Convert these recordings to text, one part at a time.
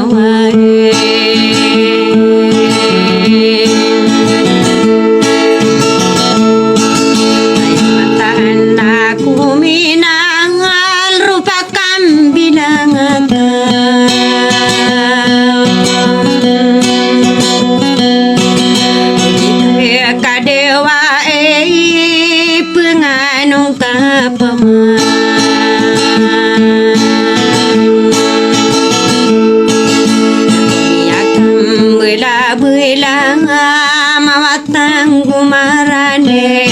ginawa ay mataan aku minangal rupa kambilangan kadewa penganong kapaman bela-bela mawatang gumarane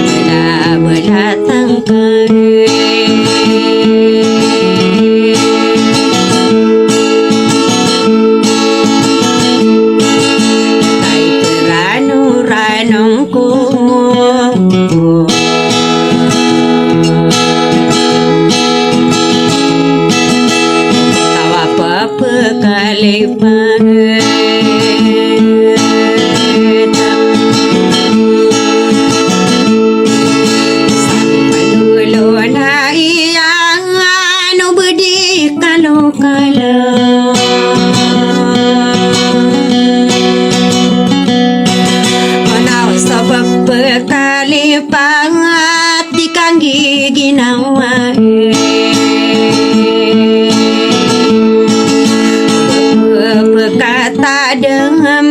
bela-bela tangkare tay peranu-ranong ko tawa pepekalipan pangat di kanggi ginawa berkata dengan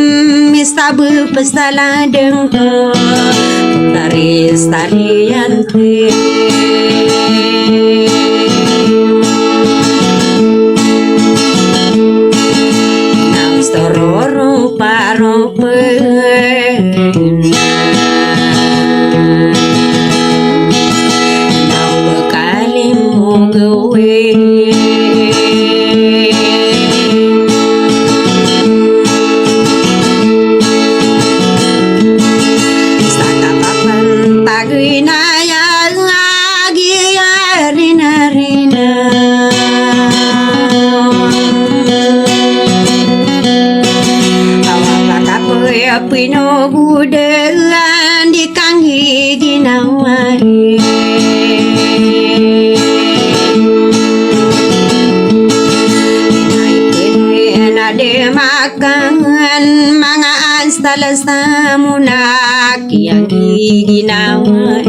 mista berpesalah dengan tarian nam stororo parope pinogudelan di kanggi ginawa ade makan mga anstala sa munak yang ginawa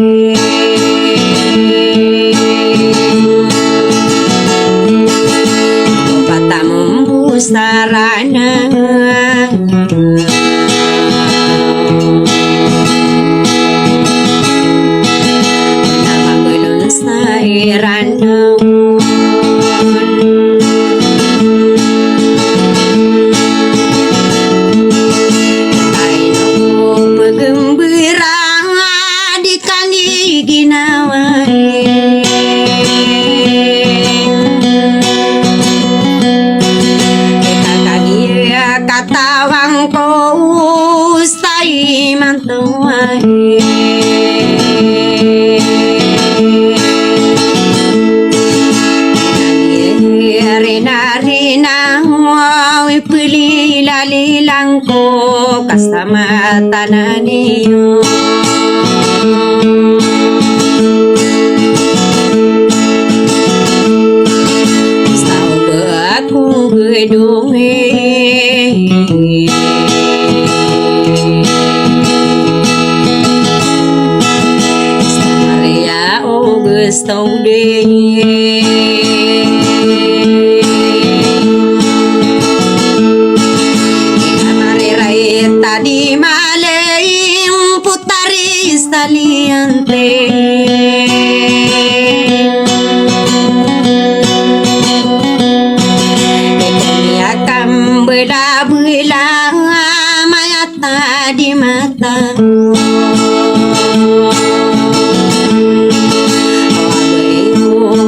patamumbu sarana katawang ko usay mantuay rina wawi pili lalilang ko kasama tanan niyo sao ba aku gedungi Maria Augusto tadi malam putari saliente akan bela-bela mayat di mata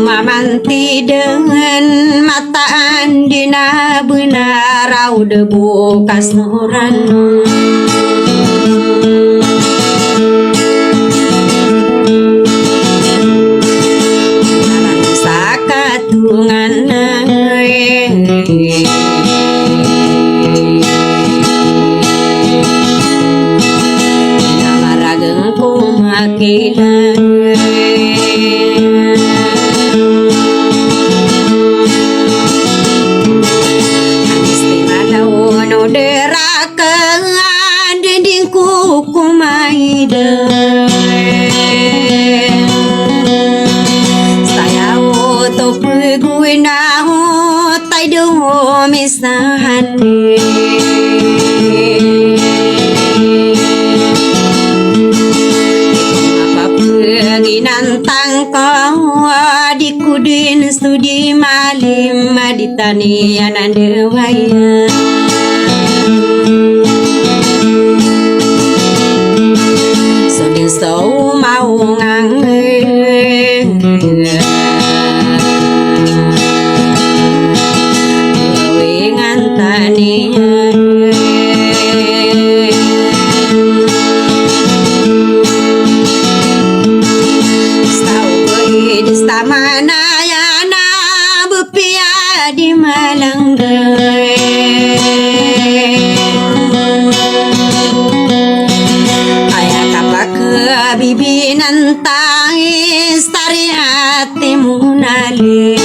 mamanti dengan mata andina benar au debu kasnuran sakatungan namarageng kumakilan tidak saya to peguna tai do misahan apa pergi nantang kau di kudin studi malim di tanian andewaya sudin so mau ngang di Malang ayah kapak ke bibi nantangis tari hatimu nali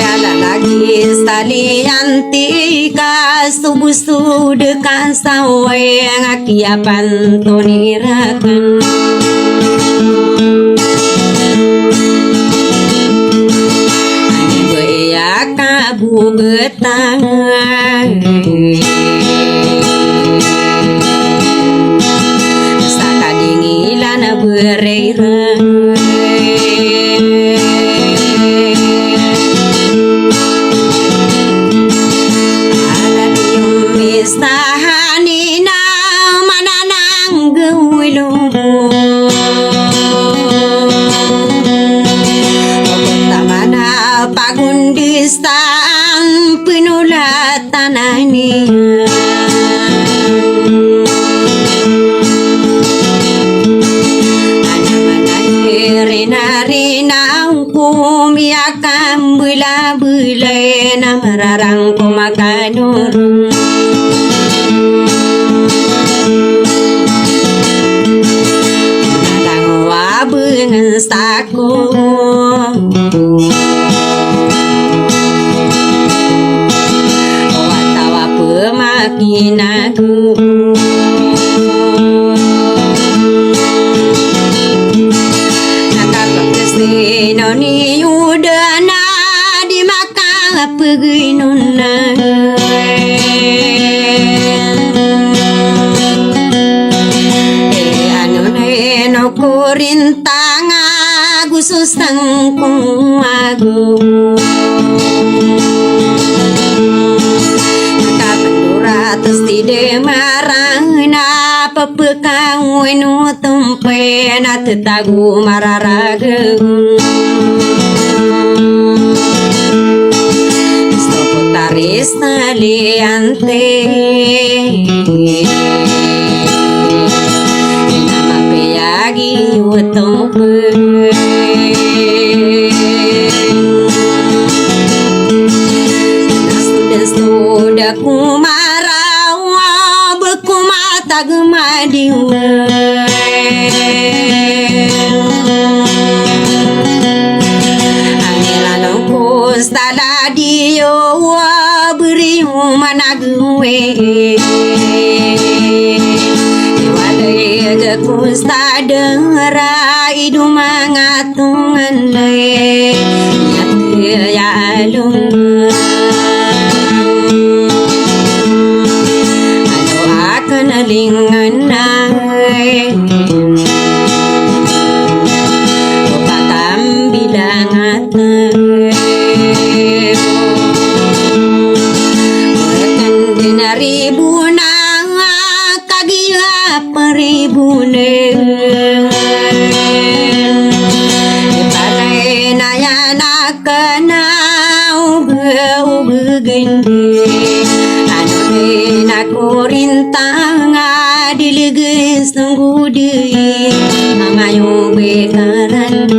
ada lagi sekali antika subuh sudekan sawe ngakiapan tonirakan kabu betang saka dingilan bereirang ada dium mistahanina mananang gewilung pagundistan pinulatan ini rina-rina kumiakan bela-bela namararang kumakanur nadang wabengan saku Kinaku nakakak kesino ni udana di maka peginuna anu neno kurintang agusus tangkung agung atas tidak marana pepekang wenu tempe na tetagu mararaga stop taris naliante nama peyagi utompe sudah kumarau beku mata gemadiwa angilan kustala dio beri mana gue walai kustadera idu mangatungan le ya alung kenalingan naik patam bilang atai mereka dinaribu nang kagia peribune diparai nayana kenau begende aku rintang diliges tunggu deh mangayo bekaran